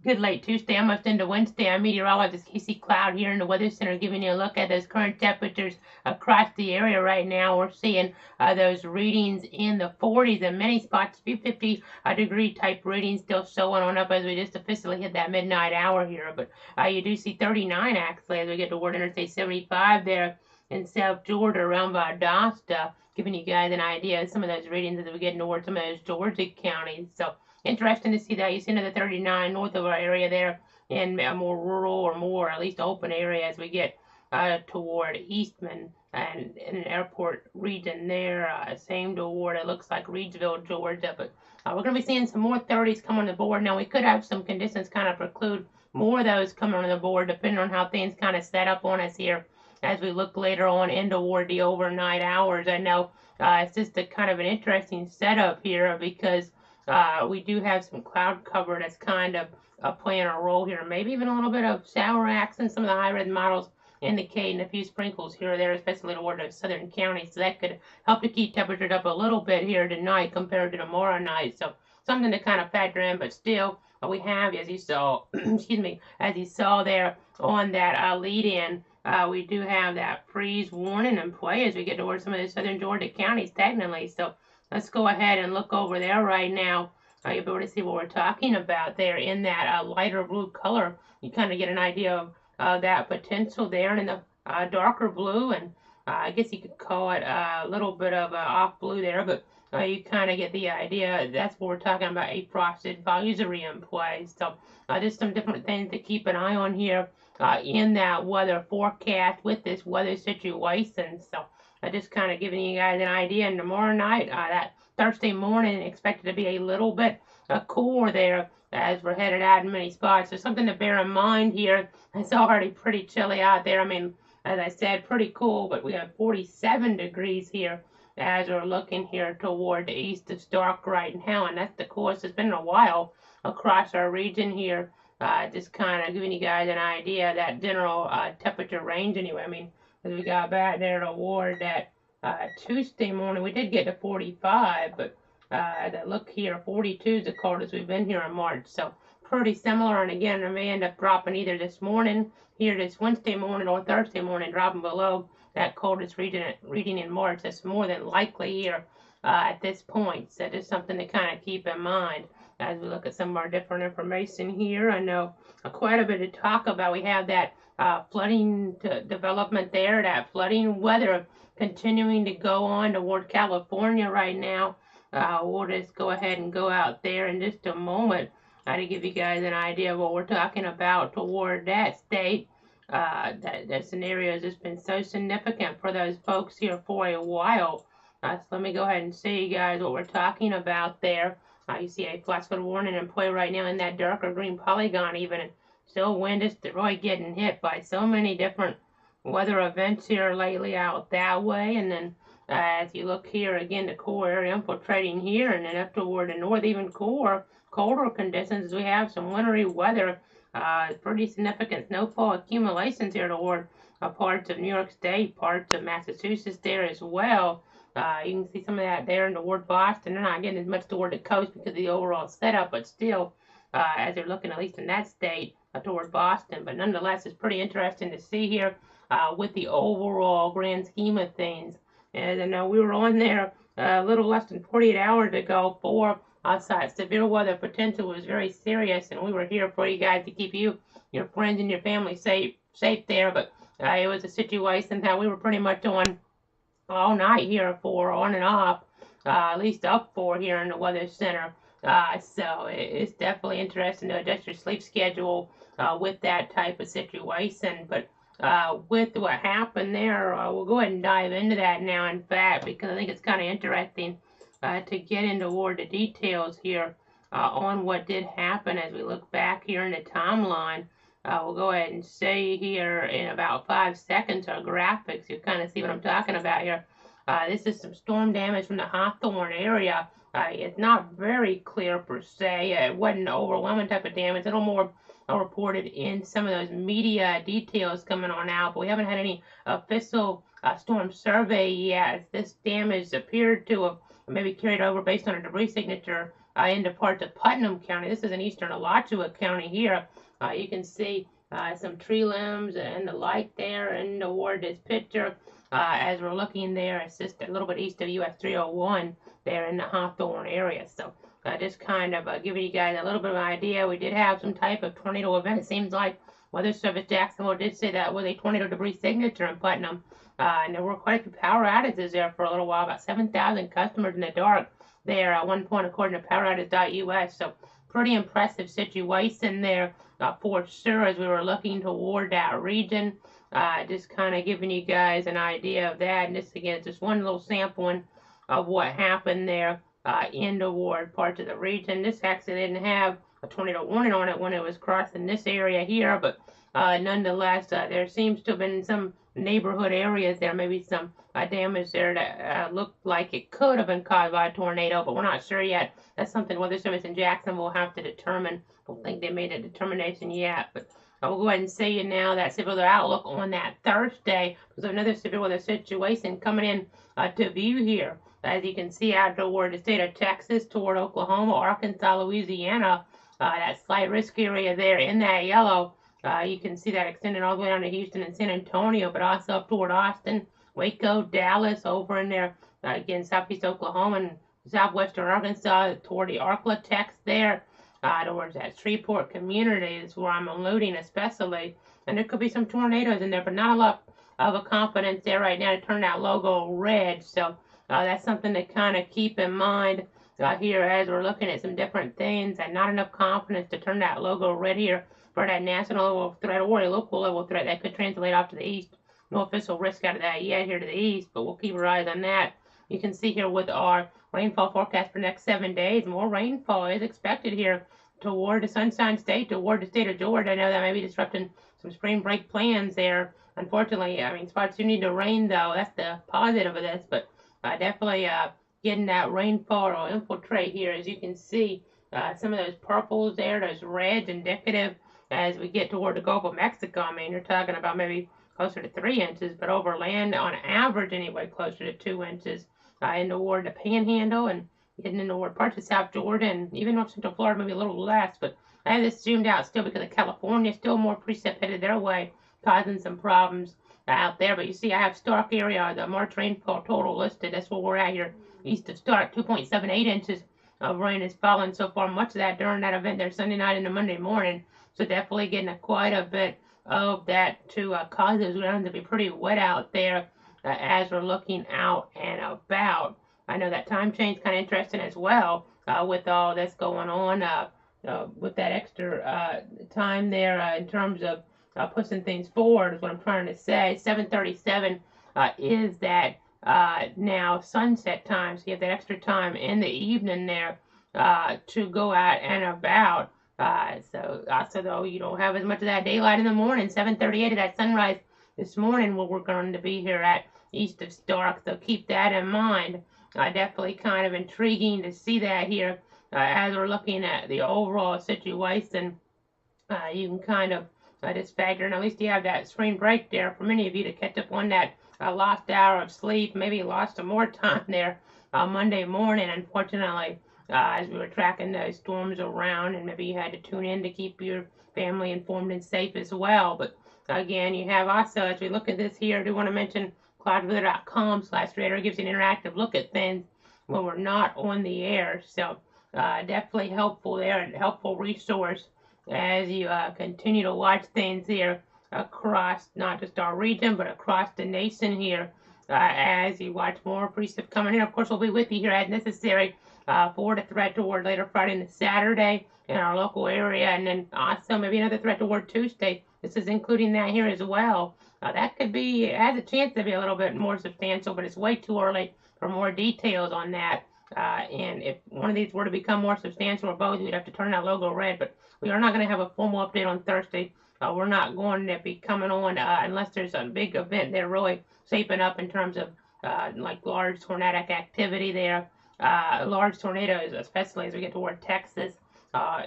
Good late Tuesday, almost into Wednesday. I'm meteorologist Casey Cloud here in the Weather Center giving you a look at those current temperatures across the area right now. We're seeing those readings in the 40s in many spots, 50 degree type readings still showing on up as we just officially hit that midnight hour here. But you do see 39 actually as we get toward Interstate 75 there in South Georgia around Valdosta, giving you guys an idea of some of those readings as we get toward some of those Georgia counties. So interesting to see that. You see another 39 north of our area there in a more rural or more at least open area as we get toward Eastman and in an airport region there. Same toward it looks like Reidsville, Georgia, but we're going to be seeing some more 30s come on the board. Now we could have some conditions kind of preclude more of those coming on the board depending on how things kind of set up on us here as we look later on in toward the overnight hours. I know it's just a kind of an interesting setup here because we do have some cloud cover that's kind of playing a role here. Maybe even a little bit of shower accents. Some of the high-res models indicating a few sprinkles here or there, especially toward the southern counties. So that could help to keep temperatures up a little bit here tonight compared to tomorrow night. So something to kind of factor in, but still we have, as you saw, excuse me, as you saw there on that lead-in, we do have that freeze warning in play as we get towards some of the southern Georgia counties technically. So let's go ahead and look over there right now. You'll be able to see what we're talking about there in that lighter blue color. You kind of get an idea of that potential there, and in the darker blue, and I guess you could call it a little bit of off blue there, but you kind of get the idea. That's what we're talking about, a frosted advisory in play. So just some different things to keep an eye on here in that weather forecast with this weather situation. So just kind of giving you guys an idea. And tomorrow night, that Thursday morning, expected to be a little bit cooler there as we're headed out in many spots. So something to bear in mind here. It's already pretty chilly out there. I mean, as I said, pretty cool, but we have 47 degrees here as we're looking here toward the east of Stark right now, and that's the coolest it's been in a while across our region here. Just kind of giving you guys an idea of that general temperature range anyway. I mean, as we got back there toward that Tuesday morning, we did get to 45, but as I look here, 42 is the coldest we've been here in March. So pretty similar. And again, I may end up dropping either this morning, here this Wednesday morning, or Thursday morning, dropping below that coldest reading in March. That's more than likely here at this point. So just something to kind of keep in mind as we look at some of our different information here. I know quite a bit to talk about. We have that flooding development there, that flooding weather continuing to go on toward California right now. We'll just go ahead and go out there in just a moment to give you guys an idea of what we're talking about toward that state. That scenario has just been so significant for those folks here for a while. So let me go ahead and show you guys what we're talking about there. You see a flash flood warning in play right now in that darker green polygon even. And still wind is really getting hit by so many different weather events here lately out that way. And then as you look here again, the core area infiltrating here, and then up toward the north, even colder conditions as we have some wintry weather. Pretty significant snowfall accumulations here toward parts of New York State, parts of Massachusetts there as well. You can see some of that there in toward Boston. They're not getting as much toward the coast because of the overall setup, but still, as they're looking at least in that state toward Boston. But nonetheless, it's pretty interesting to see here with the overall grand scheme of things. And I know we were on there a little less than 48 hours ago for outside severe weather potential was very serious, and we were here for you guys to keep you, your friends, and your family safe there. But it was a situation that we were pretty much on all night here for on and off, at least up for here in the weather center. So it's definitely interesting to adjust your sleep schedule with that type of situation. But with what happened there, we'll go ahead and dive into that now, in fact, because I think it's kind of interesting to get into more of the details here on what did happen as we look back here in the timeline. We'll go ahead and say here in about 5 seconds our graphics. You kind of see what I'm talking about here. This is some storm damage from the Hawthorne area. It's not very clear per se. It wasn't an overwhelming type of damage. A little more reported in some of those media details coming on out, but we haven't had any official storm survey yet. This damage appeared to have maybe carried over based on a debris signature into parts of Putnam County. This is in eastern Alachua County here. You can see some tree limbs and the like there and toward this picture as we're looking there. It's just a little bit east of US 301 there in the Hawthorne area. So just kind of giving you guys a little bit of an idea. We did have some type of tornado event. It seems like Weather Service Jacksonville did say that was a tornado debris signature in Putnam. And there were quite a few power outages there for a little while, about 7,000 customers in the dark there at one point, according to PowerOutage.us. So pretty impressive situation there for sure as we were looking toward that region. Just kind of giving you guys an idea of that. And this, again, is just one little sampling of what happened there in toward parts of the region. This actually didn't have a tornado warning on it when it was crossing this area here, but nonetheless, there seems to have been some neighborhood areas there, maybe some damage there that looked like it could have been caused by a tornado, but we're not sure yet. That's something Weather Service in Jacksonville will have to determine. I don't think they made a determination yet, but we'll go ahead and see you now that severe weather outlook on that Thursday. There's another severe weather situation coming in to view here. As you can see out toward the state of Texas, toward Oklahoma, Arkansas, Louisiana, that slight risk area there in that yellow. You can see that extending all the way down to Houston and San Antonio, but also up toward Austin, Waco, Dallas, over in there, again, southeast Oklahoma and southwestern Arkansas, toward the Arklatex there, towards that Shreveport community is where I'm alluding especially. And there could be some tornadoes in there, but not a lot of a confidence there right now to turn that logo red. So that's something to kind of keep in mind here as we're looking at some different things, and not enough confidence to turn that logo red here for that national level threat or a local level threat that could translate off to the east. No official risk out of that yet here to the east, but we'll keep our eyes on that. You can see here with our rainfall forecast for the next 7 days, more rainfall is expected here toward the Sunshine State, toward the state of Georgia. I know that may be disrupting some spring break plans there. Unfortunately, I mean, spots do need to rain, though. That's the positive of this, but definitely getting that rainfall will infiltrate here. As you can see, some of those purples there, those reds indicative as we get toward the Gulf of Mexico. I mean, you're talking about maybe closer to 3 inches, but over land on average anyway, closer to 2 inches in toward the Panhandle and getting in toward parts of South Georgia and even North Central Florida, maybe a little less. But I have this zoomed out still because of California, still more precipitated their way, causing some problems out there. But you see, I have Stark area, the March rainfall total listed. That's where we're at here, east of Stark. 2.78 inches of rain has fallen so far. Much of that during that event there Sunday night into Monday morning. So definitely getting quite a bit of that to cause those grounds to be pretty wet out there as we're looking out and about. I know that time change kind of interesting as well with all this going on with that extra time there in terms of pushing things forward is what I'm trying to say. 7:37 is that now sunset time, so you have that extra time in the evening there to go out and about. So also though you don't have as much of that daylight in the morning. 7:38 of that sunrise this morning where we're going to be here at east of Stark, so keep that in mind. Definitely kind of intriguing to see that here as we're looking at the overall situation. You can kind of just factor in, at least you have that spring break there for many of you to catch up on that lost hour of sleep, maybe lost some more time there Monday morning, unfortunately, as we were tracking those storms around, and maybe you had to tune in to keep your family informed and safe as well. But again, you have also, as we look at this here, I do want to mention cloudweather.com/radar gives you an interactive look at things when we're not on the air. So definitely helpful there, and helpful resource as you continue to watch things here across not just our region, but across the nation here as you watch more precip coming in. Of course, we'll be with you here as necessary for the threat toward later Friday and Saturday in our local area, and then also maybe another threat toward Tuesday. This is including that here as well. That could be, has a chance to be a little bit more substantial, but it's way too early for more details on that. And if one of these were to become more substantial or both, we'd have to turn that logo red. But we are not going to have a formal update on Thursday. We're not going to be coming on unless there's a big event there really shaping up in terms of like large tornadic activity there. Large tornadoes, especially as we get toward Texas,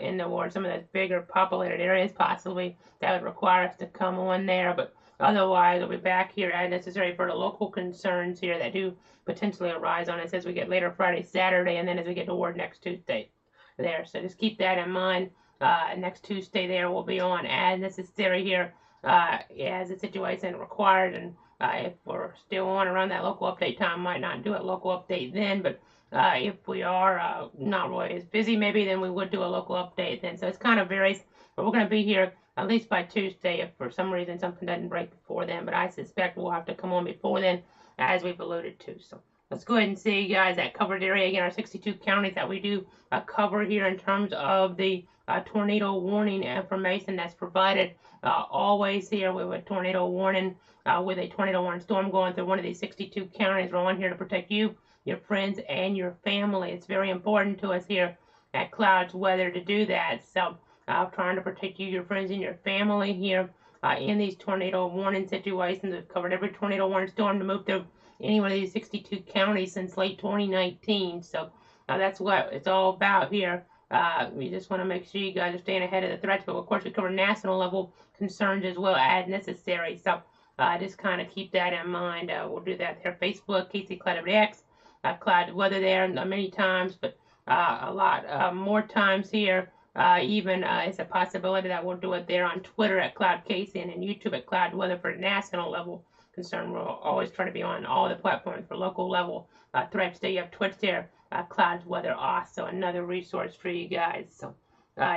in toward some of those bigger populated areas possibly that would require us to come on there. But otherwise, we'll be back here as necessary for the local concerns here that do potentially arise on us as we get later Friday, Saturday, and then as we get toward next Tuesday. there. So just keep that in mind. Next Tuesday there will be on as necessary here as the situation required. And if we're still on around that local update time, might not do a local update then, but if we are not really as busy maybe, then we would do a local update then. So it's kind of varies, but we're going to be here at least by Tuesday if for some reason something doesn't break before then, but I suspect we'll have to come on before then as we've alluded to. So let's go ahead and see, guys, that covered area again, our 62 counties that we do cover here in terms of the tornado warning information that's provided always here with a tornado warning with a tornado warning storm going through one of these 62 counties. We're on here to protect you, your friends, and your family. It's very important to us here at Clouds Weather to do that. So trying to protect you, your friends, and your family here in these tornado warning situations. We've covered every tornado warning storm to move through any one of these 62 counties since late 2019. So that's what it's all about here. We just want to make sure you guys are staying ahead of the threats, but of course we cover national level concerns as well as necessary. So just kind of keep that in mind. We'll do that here. Facebook, KC Cloud X, Cloud Weather there many times, but a lot more times here. Even it's a possibility that we'll do it there on Twitter at Cloud Casey and YouTube at Cloud Weather for national level concern. We'll always try to be on all the platforms for local level threats. There you have Twitch there, Clouds Weather, also another resource for you guys. So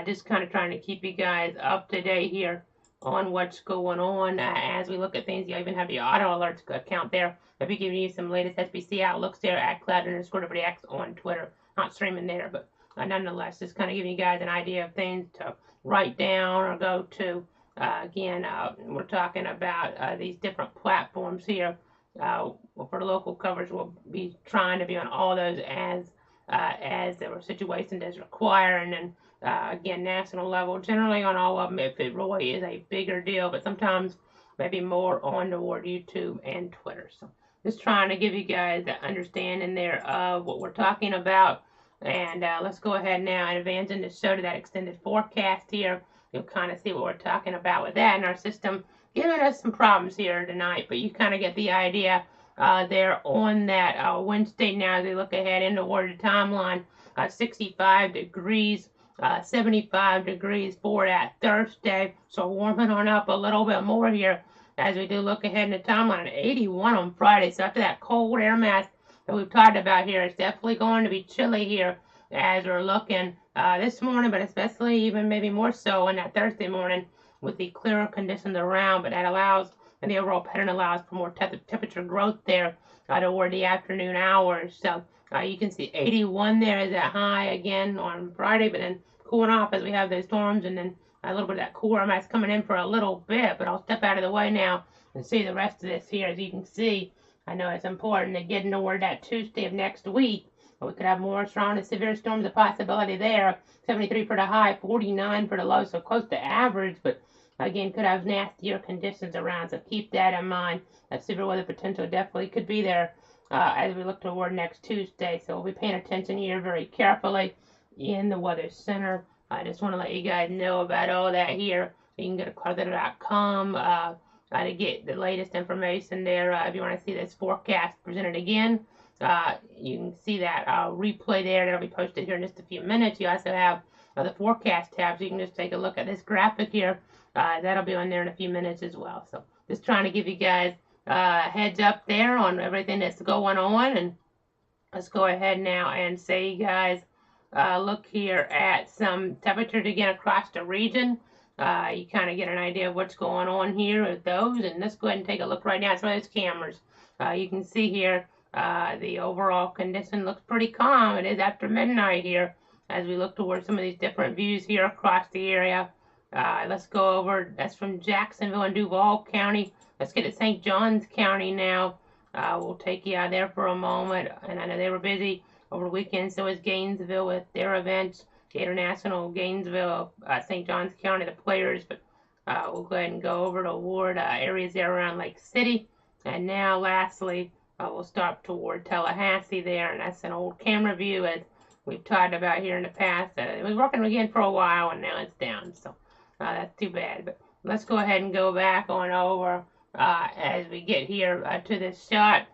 just kind of trying to keep you guys up to date here on what's going on as we look at things. You even have the auto alerts account there. I'll be giving you some latest SBC outlooks there at Cloud_WX on Twitter. Not streaming there, but nonetheless, just kind of giving you guys an idea of things to write down or go to. Again, we're talking about these different platforms here. For the local coverage, we'll be trying to be on all those as the situation does require. And then, again, national level, generally on all of them if it really is a bigger deal, but sometimes maybe more on toward YouTube and Twitter. So just trying to give you guys the understanding there of what we're talking about. And let's go ahead now and advance into show to that extended forecast here. You'll kind of see what we're talking about with that in our system. Giving us some problems here tonight, but you kind of get the idea there on that Wednesday now as we look ahead into the timeline. 65 degrees, 75 degrees for that Thursday. So warming on up a little bit more here as we do look ahead in the timeline. 81 on Friday. So after that cold air mass that we've talked about here, it's definitely going to be chilly here as we're looking this morning, but especially even maybe more so on that Thursday morning with the clearer conditions around. But that allows, and the overall pattern allows for more temperature growth there toward the afternoon hours. So you can see 81 there is that high again on Friday, but then cooling off as we have those storms, and then a little bit of that cooler mass coming in for a little bit. But I'll step out of the way now and see the rest of this here. As you can see, I know it's important to get toward that Tuesday of next week. We could have more strong and severe storms, a possibility there. 73 for the high, 49 for the low, so close to average, but again, could have nastier conditions around, so keep that in mind. That severe weather potential definitely could be there as we look toward next Tuesday, so we'll be paying attention here very carefully in the Weather Center. I just want to let you guys know about all that here. You can go to cloudweather.com to get the latest information there. If you want to see this forecast presented again, you can see that replay there. That'll be posted here in just a few minutes. You also have the forecast tab, so you can just take a look at this graphic here. That'll be on there in a few minutes as well. So just trying to give you guys heads up there on everything that's going on. And let's go ahead now and say, guys, look here at some temperatures again across the region. You kind of get an idea of what's going on here with those. And let's go ahead and take a look right now at some of those cameras. You can see here the overall condition looks pretty calm. It is after midnight here as we look towards some of these different views here across the area. Let's go over, that's from Jacksonville and Duval County. Let's get to St. Johns County now. We'll take you out there for a moment. And I know they were busy over the weekend, so is Gainesville with their events. Gator National, Gainesville, St. Johns County, the players. But we'll go ahead and go over toward areas there around Lake City. And now, lastly, we'll stop toward Tallahassee there. And that's an old camera view as we've talked about here in the past. It was working again for a while, and now it's down. So that's too bad. But let's go ahead and go back on over as we get here to this shot.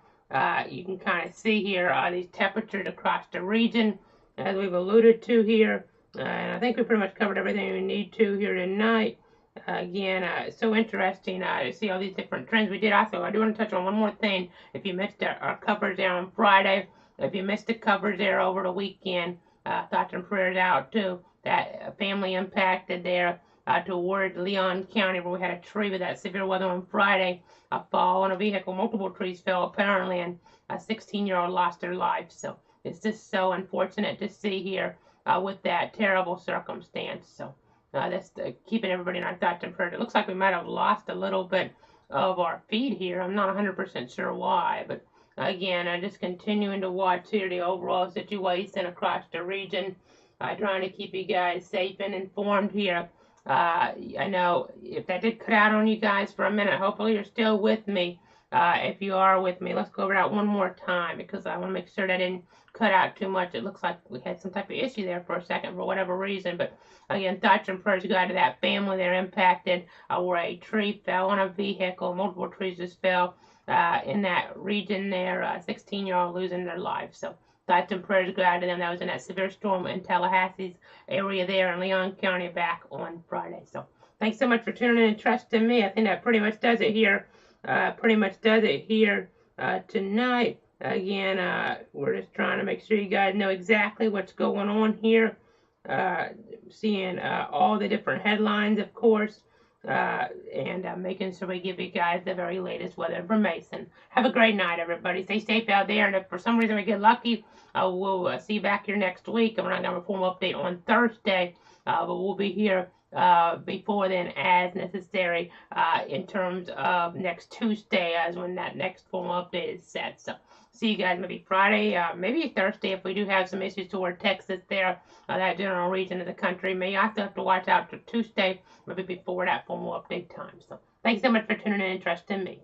You can kind of see here these temperatures across the region, as we've alluded to here. And I think we pretty much covered everything we need to here tonight. Again, so interesting to see all these different trends we did. Also, I do want to touch on one more thing. If you missed our coverage there on Friday, if you missed the coverage there over the weekend, thoughts and prayers out to that family impacted there toward Leon County, where we had a tree with that severe weather on Friday, a fall on a vehicle. Multiple trees fell apparently, and a 16-year-old lost their life. So it's just so unfortunate to see here with that terrible circumstance. So that's keeping everybody in our thoughts and prayers. It looks like we might have lost a little bit of our feed here. I'm not 100% sure why, but again, I'm just continuing to watch here the overall situation across the region. Trying to keep you guys safe and informed here. I know if that did cut out on you guys for a minute, hopefully you're still with me. If you are with me, let's go over that one more time because I want to make sure that I didn't cut out too much. It looks like we had some type of issue there for a second for whatever reason. But again, thoughts and prayers go out to that family that are impacted where a tree fell on a vehicle. Multiple trees just fell in that region there. 16-year-old losing their life. So thoughts and prayers go out to them. That was in that severe storm in Tallahassee's area there in Leon County back on Friday. So thanks so much for tuning in and trusting me. I think that pretty much does it here. Tonight. Again, we're just trying to make sure you guys know exactly what's going on here. Seeing all the different headlines, of course, and making sure we give you guys the very latest weather information. Have a great night, everybody. Stay safe out there, and if for some reason we get lucky, we'll see you back here next week. And we're not going to have a formal update on Thursday, but we'll be here before then as necessary in terms of next Tuesday as when that next formal update is set. So see you guys maybe Friday, maybe Thursday if we do have some issues toward Texas there, that general region of the country. May I still have to watch out to Tuesday, maybe before that formal update time. So thanks so much for tuning in and trusting me.